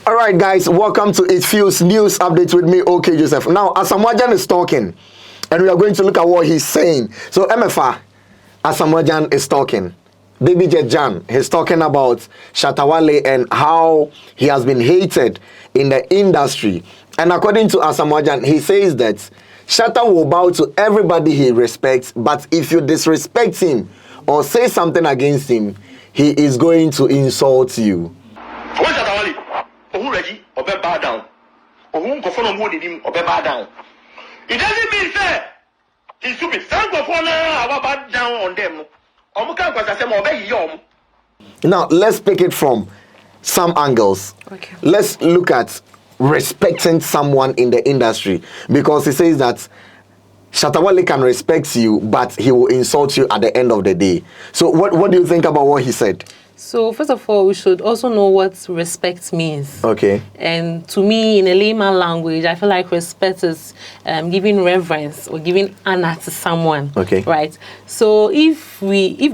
All right, guys, welcome to itsfuse news update with me, OK Joseph. Now, Asamoah Gyan is talking, and we are going to look at what he's saying. So, MFA, Asamoah Gyan is talking. Baby Jan, he's talking about Shatta Wale and how he has been hated in the industry. And according to Asamoah Gyan, he says that Shatta will bow to everybody he respects, but if you disrespect him or say something against him, he is going to insult you. Ready or be bow down. Or who go follow more him or be bow down. It doesn't mean say he's stupid. Some go follow our bow down on them. Now let's pick it from some angles. Okay. Let's look at respecting someone in the industry, because he says that Shatta Wale can respect you, but he will insult you at the end of the day. So what do you think about what he said? So first of all, we should also know what respect means. Okay. And to me, in a layman language, I feel like respect is giving reverence or giving honor to someone. Okay. Right. So if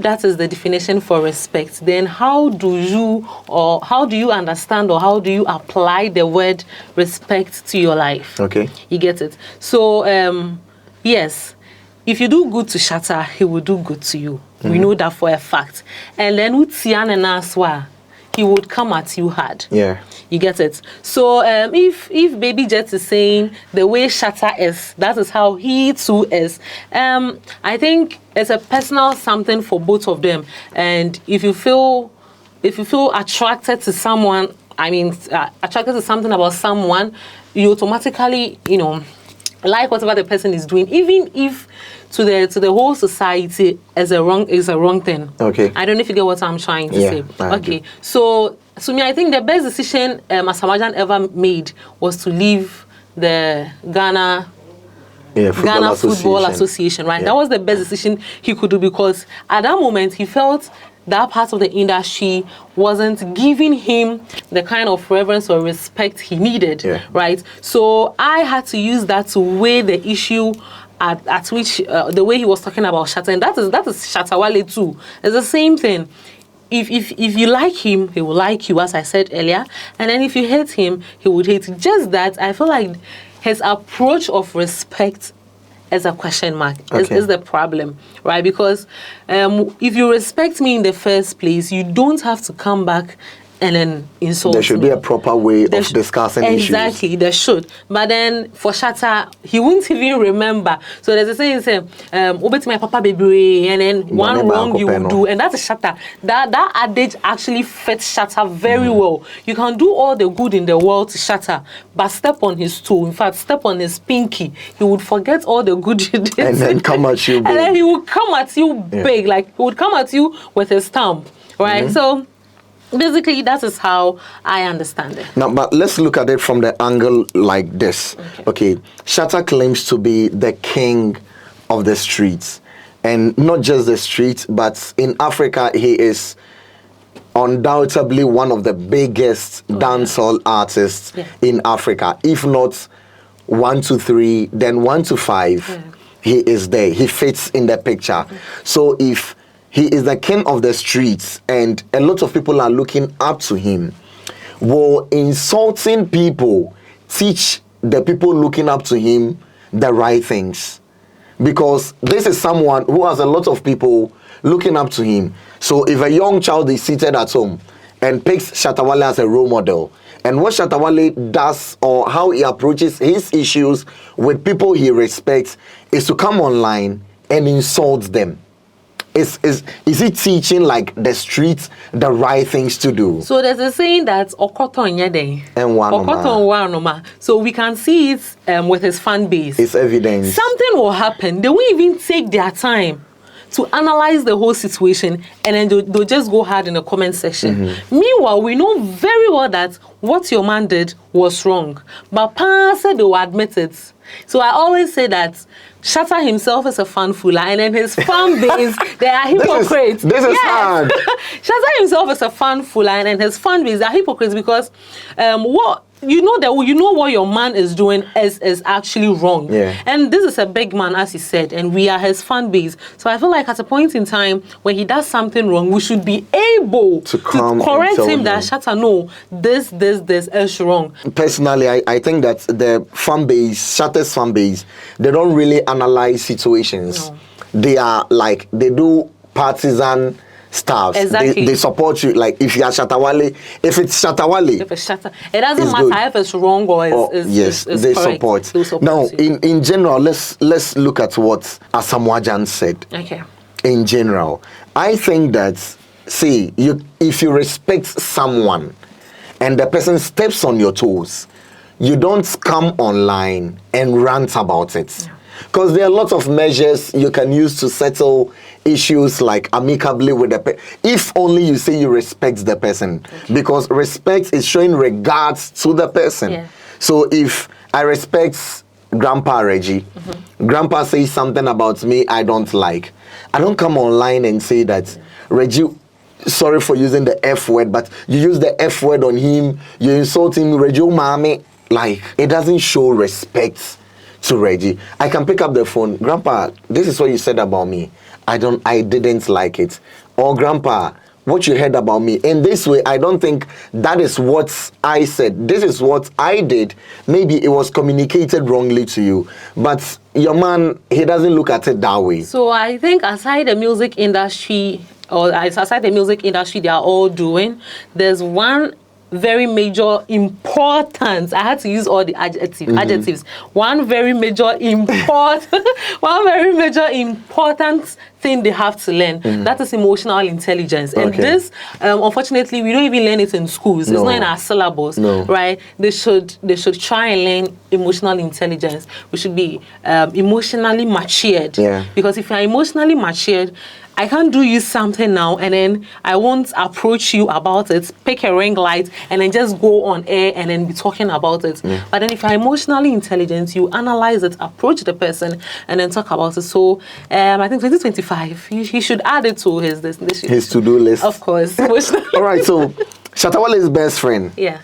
that is the definition for respect, then how do you understand or how do you apply the word respect to your life? Okay. You get it. So yes, if you do good to Shatta, he will do good to you. We know that for a fact. And then with Tian and Aswa, he would come at you hard. Yeah. You get it? So if Baby Jet is saying the way Shatta is, that is how he too is. I think it's a personal something for both of them. And if you feel attracted to someone, attracted to something about someone, you automatically, like whatever the person is doing, even if to the whole society is a wrong thing. Okay. I don't know if you get what I'm trying to say. Okay. So to me, I think the best decision Asamoah Gyan ever made was to leave the Ghana Football Association, right? Yeah. That was the best decision he could do, because at that moment he felt that part of the industry wasn't giving him the kind of reverence or respect he needed, right? So I had to use that to weigh the issue at which the way he was talking about Shatta, and that is Shatta Wale too. It's the same thing. If you like him, he will like you, as I said earlier, and then if you hate him, he would hate you. Just that I feel like his approach of respect is a question mark. Is the problem, right? Because if you respect me in the first place, you don't have to come back and then insult me. There should be a proper way of discussing issues. Exactly, there should. But then for Shatta, he won't even remember. So there's a saying, "Obey my papa baby," and then one wrong you will do, and that's a Shatta. That adage actually fits Shatta very well. You can do all the good in the world to Shatta, but step on his toe. In fact, step on his pinky, he would forget all the good you did, and then come at you big. And then he would come at you big, like he would come at you with his thumb, right? So basically, that is how I understand it. Now, but let's look at it from the angle like this. Okay, Shatta claims to be the king of the streets. And not just the streets, but in Africa, he is undoubtedly one of the biggest dancehall artists in Africa. If not 1 to 3, then 1 to 5, he is there. He fits in the picture. So if he is the king of the streets, and a lot of people are looking up to him, will insulting people teach the people looking up to him the right things? Because this is someone who has a lot of people looking up to him. So if a young child is seated at home and picks Shatta Wale as a role model, and what Shatta Wale does or how he approaches his issues with people he respects is to come online and insult them. Is he teaching like the streets the right things to do? So there's a saying that Okoton Yede. And so we can see it with his fan base. It's evidence. Something will happen. They won't even take their time to analyze the whole situation, and then they'll just go hard in the comment section. Meanwhile, we know very well that what your man did was wrong. But Pa said they will admit it. So I always say that Shatta himself is a fanfula, and then his fan base, they are hypocrites. This is hard. Shatta himself is a fanfula, and then his fan base are hypocrites, because what you know what your man is doing is actually wrong. Yeah. And this is a big man, as he said, and we are his fan base. So I feel like at a point in time when he does something wrong, we should be able to correct him that Shatta, no, this is wrong. Personally, I think that the fan base, Shatta's fan base, they don't really analyze situations. No. They are like, they do partisan stuff. Exactly. They support you. Like if you are Shatta Wale, if it's Shatta Wale, if it's Shatta, it doesn't matter good. If it's wrong or yes, it's they correct. support. Now, in general, let's look at what Asamoah Gyan said. Okay. In general, I think that if you respect someone and the person steps on your toes, you don't come online and rant about it. Because there are lots of measures you can use to settle issues like amicably with the person. If only you say you respect the person. Okay. Because respect is showing regards to the person. Yeah. So if I respect Grandpa Reggie, Grandpa says something about me I don't like, I don't come online and say that, Reggie, sorry for using the F word, but you use the F word on him, you insult him, Reggie, mami. Like, it doesn't show respect to Reggie. I can pick up the phone. Grandpa, this is what you said about me. I didn't like it. Or Grandpa, what you heard about me. In this way, I don't think that is what I said. This is what I did. Maybe it was communicated wrongly to you. But your man, he doesn't look at it that way. So I think aside the music industry, they are all doing, there's one very major important, I had to use all the adjectives. One very major important thing they have to learn. That is emotional intelligence. And this, unfortunately, we don't even learn it in schools. It's not in our syllabus, right? They should try and learn emotional intelligence. We should be emotionally matured. Yeah. Because if you're emotionally matured, I can't do you something now and then I won't approach you about it, pick a ring light and then just go on air and then be talking about it. Yeah. But then if you're emotionally intelligent, you analyze it, approach the person and then talk about it. So I think 2025, he should add it to his to-do list. Of course. All right, so Shatta Wale's best friend. Yeah.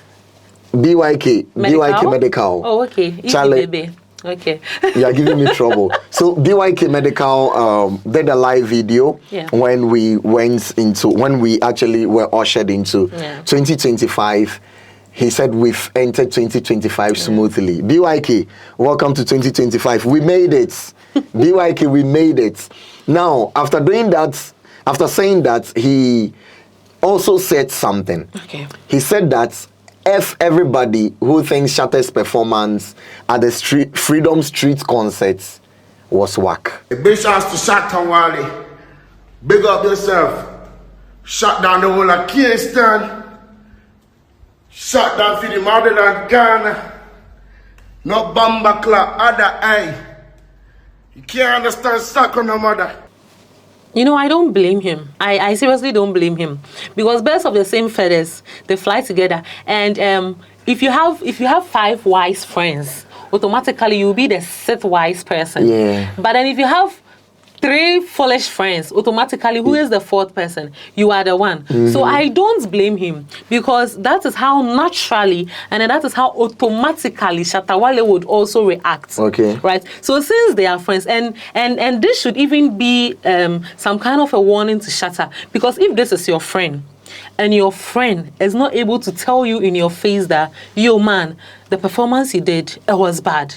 BYK Medikal. Oh, okay. Charlie. Baby. Okay. You are giving me trouble. So BYK Medikal did a live video when we actually were ushered into 2025. He said we've entered 2025 smoothly. BYK, welcome to 2025. We made it. BYK, we made it. Now, after saying that, he also said something. Okay. He said that F everybody who thinks Shatta's performance at the Freedom Street concerts was whack. A big shout to Shatta Wale. Big up yourself. Shut down the whole of Kingston. Shut down for the motherland Ghana. No bomba clap, other eye. You can't understand stuck on the mother. You know, I don't blame him. I seriously don't blame him because birds of the same feathers, they fly together. And if you have 5 wise friends, automatically you'll be the 6th wise person. Yeah. But then if you have 3 foolish friends, automatically who is the 4th person? You are the one. So I don't blame him because that is how naturally and that is how automatically Shatta Wale would also react. Okay. Right. So since they are friends, and this should even be some kind of a warning to Shatta, because if this is your friend and your friend is not able to tell you in your face that, yo man, the performance you did, it was bad.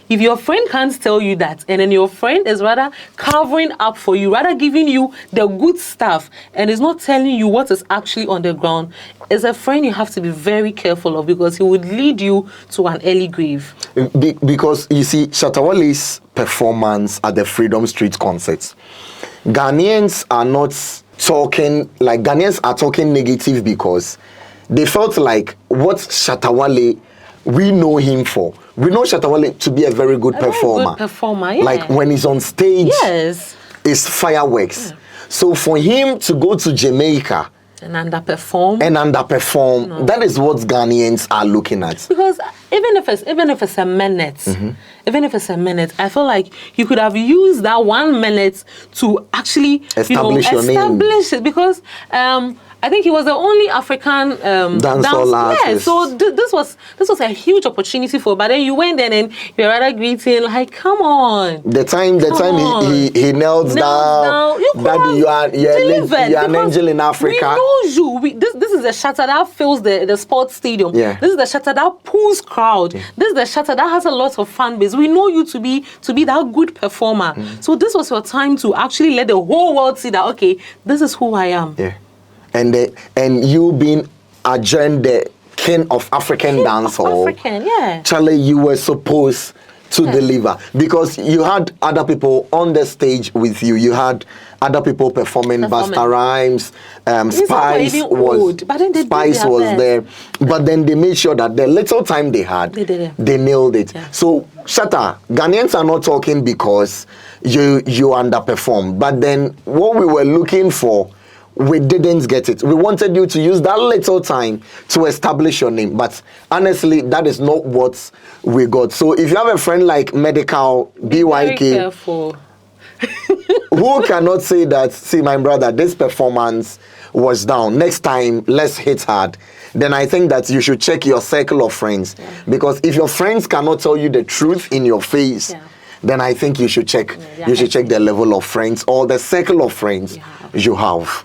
If your friend can't tell you that, and then your friend is rather covering up for you, rather giving you the good stuff, and is not telling you what is actually on the ground, as a friend you have to be very careful of, because he would lead you to an early grave. Because you see, Shatta Wale's performance at the Freedom Street concerts, Ghanaians are not talking, like Ghanaians are talking negative because they felt like what Shatta Wale, we know him for. We know Shatta Wale to be a very good performer. Very good performer, yeah. Like when he's on stage, it's fireworks. Yeah. So for him to go to Jamaica and underperform, no. That is what Ghanaians are looking at. Because even if it's a minute, I feel like you could have used that 1 minute to actually establish your name. It. Because I think he was the only African dancehall artist. Yeah, so this was a huge opportunity for. But then you went there and you're rather greeting like, come on. The time he knelt down. That you are an angel in Africa. We know you. This is the Shatta that fills the sports stadium. Yeah. This is the Shatta that pulls crowd. Yeah. This is the Shatta that has a lot of fan base. We know you to be that good performer. So this was your time to actually let the whole world see that, okay, this is who I am. Yeah. And you being adjourned the king of African dancehall. Yeah. Charlie, you were supposed to deliver, because you had other people on the stage with you. You had other people performing. Busta Rhymes, Spice was there. But then they made sure that the little time they had, they nailed it. Yeah. So Shatta, Ghanaians are not talking because you underperformed. But then what we were looking for, we didn't get it. We wanted you to use that little time to establish your name. But honestly, that is not what we got. So if you have a friend like Medikal, BYK, be careful. who cannot say that, see my brother, this performance was down, next time let's hit hard, then I think that you should check your circle of friends. Yeah. Because if your friends cannot tell you the truth in your face, then I think you should check. You should check the level of friends or the circle of friends you have.